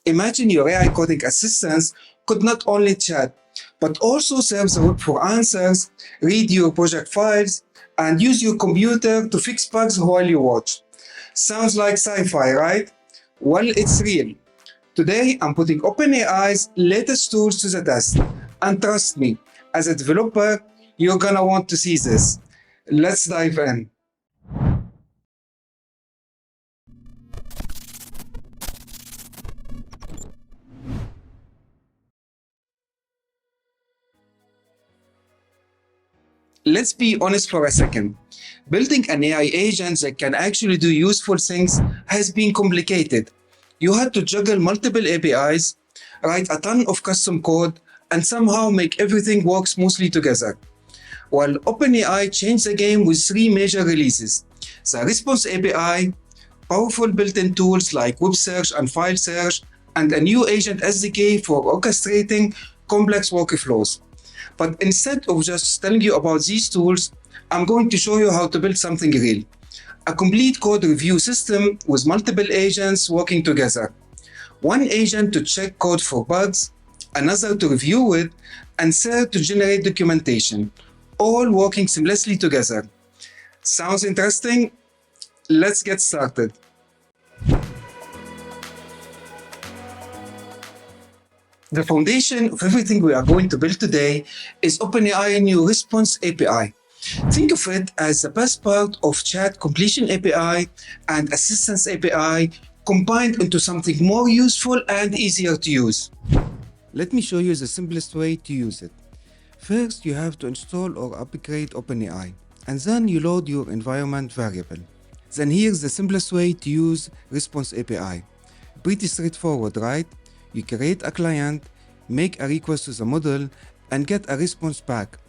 Imagine your AI coding assistants could not only chat, but also serve the web for answers, read your project files, and use your computer to fix bugs while you watch. Sounds like sci-fi, right? Well, it's real. Today, I'm putting OpenAI's latest tools to the test. And trust me, as a developer, you're gonna want to see this. Let's dive in. Let's be honest for a second. Building an AI agent that can actually do useful things has been complicated. You had to juggle multiple APIs, write a ton of custom code, and somehow make everything work smoothly together. While OpenAI changed the game with three major releases: the Response API, powerful built-in tools like web search and file search, and a new Agent SDK for orchestrating complex workflows. But instead of just telling you about these tools, I'm going to show you how to build something real. A complete code review system with multiple agents working together. One agent to check code for bugs, another to review it, and third to generate documentation, all working seamlessly together. Sounds interesting? Let's get started. The foundation of everything we are going to build today is OpenAI new Response API. Think of it as the best part of Chat Completion API and Assistance API combined into something more useful and easier to use. Let me show you the simplest way to use it. First, you have to install or upgrade OpenAI, and then you load your environment variable. Then here's the simplest way to use Response API. Pretty straightforward, right? You create a client, make a request to the model, and get a response back.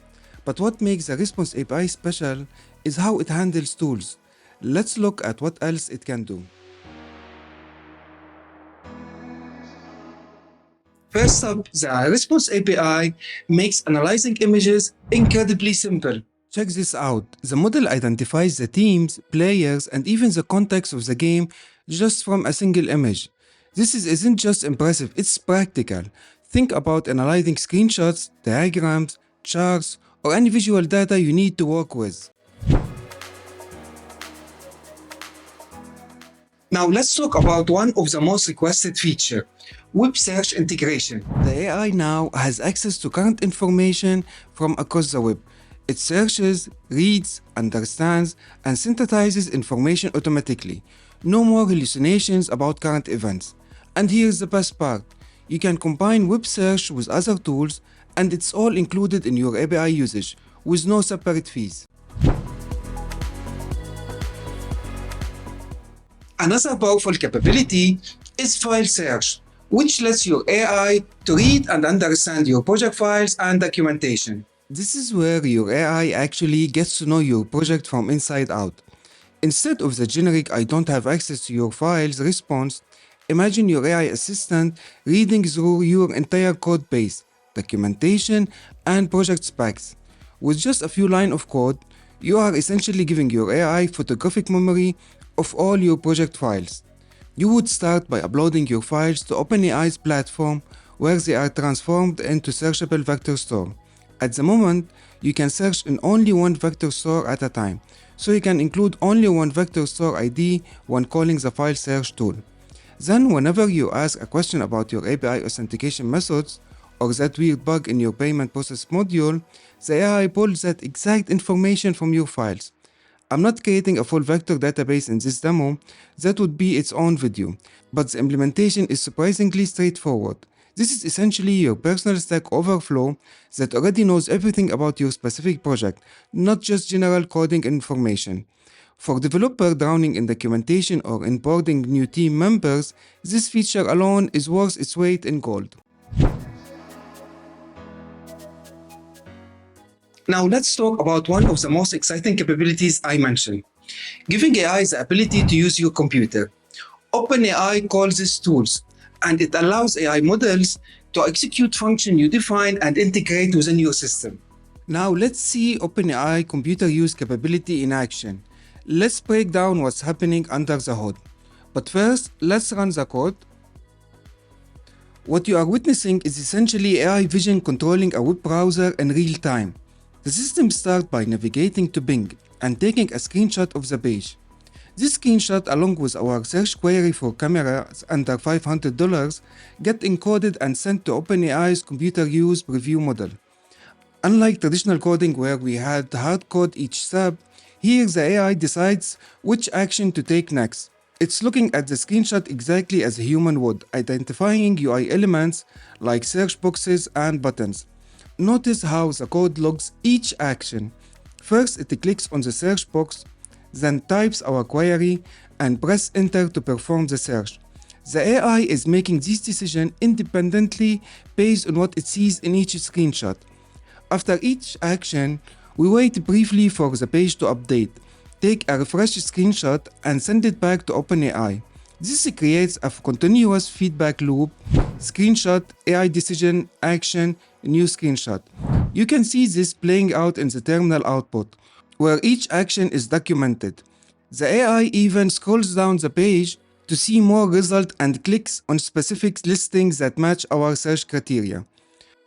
But what makes the Response API special is how it handles tools. Let's look at what else it can do. First up, the Response API makes analyzing images incredibly simple. Check this out. The model identifies the teams, players, and even the context of the game just from a single image. This isn't just impressive, it's practical. Think about analyzing screenshots, diagrams, charts, or any visual data you need to work with. Now let's talk about one of the most requested features, web search integration. The AI now has access to current information from across the web. It searches, reads, understands, and synthesizes information automatically. No more hallucinations about current events. And here's the best part. You can combine web search with other tools, and it's all included in your API usage, with no separate fees. Another powerful capability is file search, which lets your AI to read and understand your project files and documentation. This is where your AI actually gets to know your project from inside out. Instead of the generic "I don't have access to your files" response, imagine your AI assistant reading through your entire code base, documentation, and project specs. With just a few lines of code, you are essentially giving your AI photographic memory of all your project files. You would start by uploading your files to OpenAI's platform, where they are transformed into searchable vector store. At the moment, you can search in only one vector store at a time, so you can include only one vector store ID when calling the file search tool. Then, whenever you ask a question about your API authentication methods or that weird bug in your payment process module, the AI pulls that exact information from your files. I'm not creating a full vector database in this demo, that would be its own video, but the implementation is surprisingly straightforward. This is essentially your personal Stack Overflow that already knows everything about your specific project, not just general coding information. For developer drowning in documentation or onboarding new team members, this feature alone is worth its weight in gold. Now let's talk about one of the most exciting capabilities I mentioned, giving AI the ability to use your computer. OpenAI calls this tools, and it allows AI models to execute functions you define and integrate within your system. Now let's see OpenAI computer use capability in action. Let's break down what's happening under the hood. But first, let's run the code. What you are witnessing is essentially AI vision controlling a web browser in real time. The system starts by navigating to Bing and taking a screenshot of the page. This screenshot, along with our search query for cameras under $500, get encoded and sent to OpenAI's computer use preview model. Unlike traditional coding where we had hard code each step, here the AI decides which action to take next. It's looking at the screenshot exactly as a human would, identifying UI elements like search boxes and buttons. Notice how the code logs each action. First, it clicks on the search box, then types our query and press enter to perform the search. The AI is making this decision independently based on what it sees in each screenshot. After each action, we wait briefly for the page to update, take a refresh screenshot and send it back to OpenAI. This creates a continuous feedback loop: screenshot, AI decision, action, new screenshot. You can see this playing out in the terminal output, where each action is documented. The AI even scrolls down the page to see more results and clicks on specific listings that match our search criteria.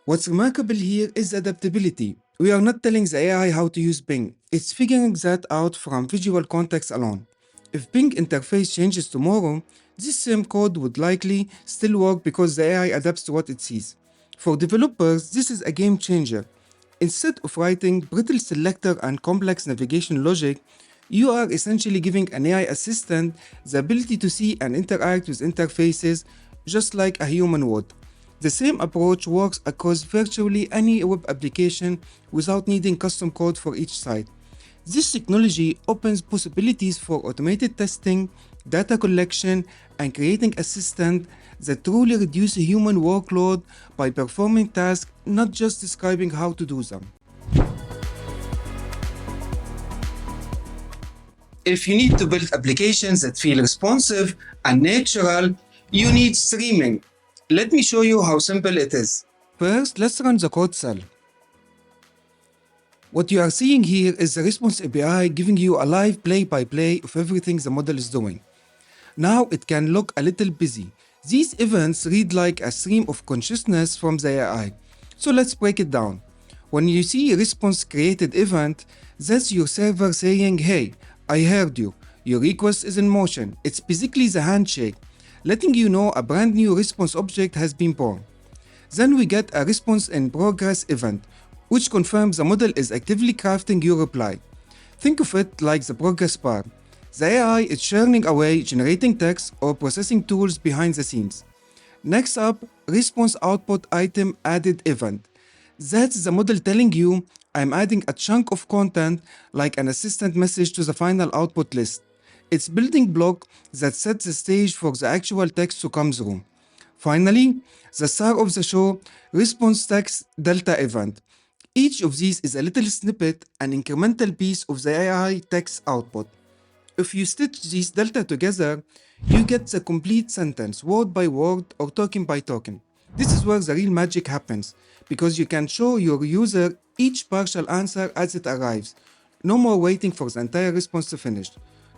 What's remarkable here is adaptability. We are not telling the AI how to use Bing, it's figuring that out from visual context alone. If Bing interface changes tomorrow, this same code would likely still work because the AI adapts to what it sees. For developers, this is a game changer. Instead of writing brittle selector and complex navigation logic, you are essentially giving an AI assistant the ability to see and interact with interfaces just like a human would. The same approach works across virtually any web application without needing custom code for each site. This technology opens possibilities for automated testing, data collection, and creating assistants that truly reduce human workload by performing tasks, not just describing how to do them. If you need to build applications that feel responsive and natural, you need streaming. Let me show you how simple it is. First, let's run the code cell. What you are seeing here is the response API giving you a live play-by-play of everything the model is doing. Now it can look a little busy. These events read like a stream of consciousness from the AI. So let's break it down. When you see a response created event, that's your server saying, "Hey, I heard you. Your request is in motion." It's basically the handshake, letting you know a brand new response object has been born. Then we get a response in progress event, which confirms the model is actively crafting your reply. Think of it like the progress bar. The AI is churning away, generating text or processing tools behind the scenes. Next up, response output item added event. That's the model telling you, "I'm adding a chunk of content like an assistant message to the final output list." It's building block that sets the stage for the actual text to come through. Finally, the star of the show, response text delta event. Each of these is a little snippet, an incremental piece of the AI text output. If you stitch these delta together, you get the complete sentence, word by word or token by token. This is where the real magic happens, because you can show your user each partial answer as it arrives. No more waiting for the entire response to finish.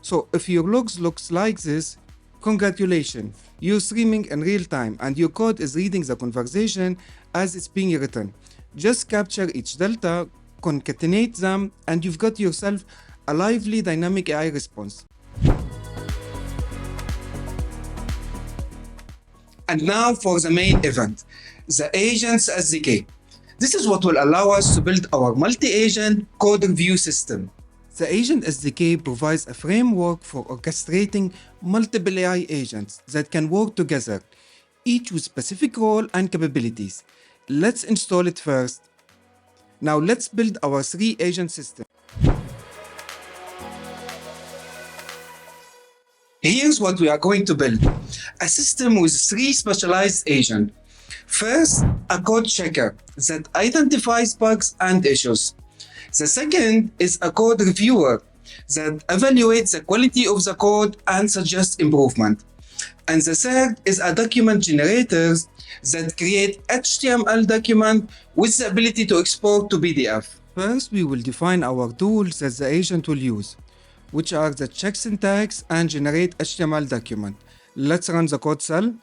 So if your logs looks like this, congratulations, you're streaming in real time and your code is reading the conversation as it's being written. Just capture each delta, concatenate them, and you've got yourself a lively dynamic AI response. And now for the main event, the Agents SDK. This is what will allow us to build our multi-agent code review system. The Agent SDK provides a framework for orchestrating multiple AI agents that can work together, each with specific role and capabilities. Let's install it first. Now let's build our 3-agent system. Here's what we are going to build: a system with 3 specialized agents. First, a code checker that identifies bugs and issues. The second is a code reviewer that evaluates the quality of the code and suggests improvement. And the third is a document generator that creates HTML document with the ability to export to PDF. First, we will define our tools that the agent will use, which are the check syntax and generate HTML document. Let's run the code cell.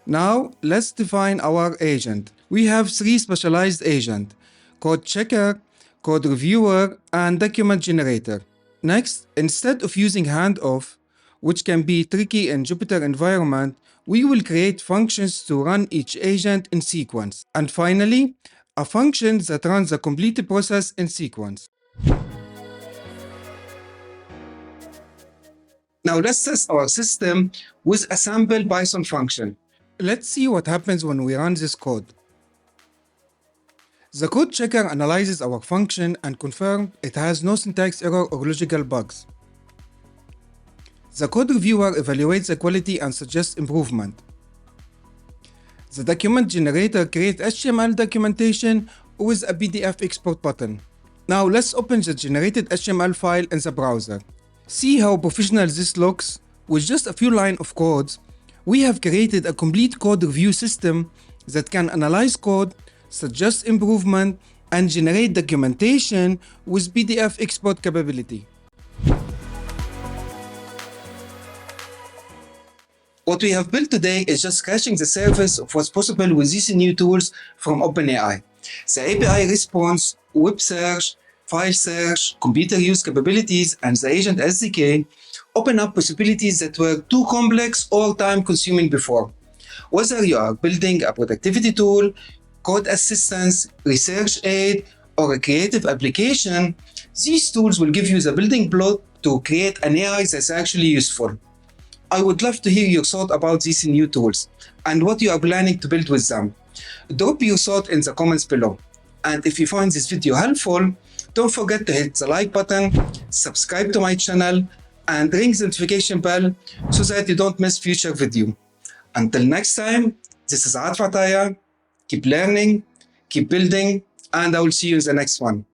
Now, let's define our agent. We have three specialized agents: code checker, code reviewer, and document generator. Next, instead of using handoff, which can be tricky in Jupyter environment, we will create functions to run each agent in sequence. And finally, a function that runs the complete process in sequence. Now let's test our system with a sample Python function. Let's see what happens when we run this code. The code checker analyzes our function and confirms it has no syntax error or logical bugs. The code reviewer evaluates the quality and suggests improvement. The document generator creates HTML documentation with a PDF export button. Now let's open the generated HTML file in the browser. See how professional this looks? With just a few lines of code, we have created a complete code review system that can analyze code, suggest improvement, and generate documentation with PDF export capability. What we have built today is just scratching the surface of what's possible with these new tools from OpenAI. The API response, web search, file search, computer use capabilities, and the Agent SDK open up possibilities that were too complex or time-consuming before. Whether you are building a productivity tool, code assistance, research aid, or a creative application, these tools will give you the building block to create an AI that's actually useful. I would love to hear your thought about these new tools and what you are planning to build with them. Drop your thought in the comments below. And if you find this video helpful, don't forget to hit the like button, subscribe to my channel, and ring the notification bell so that you don't miss future videos. Until next time, this is Aad Fataya. Keep learning, keep building, and I will see you in the next one.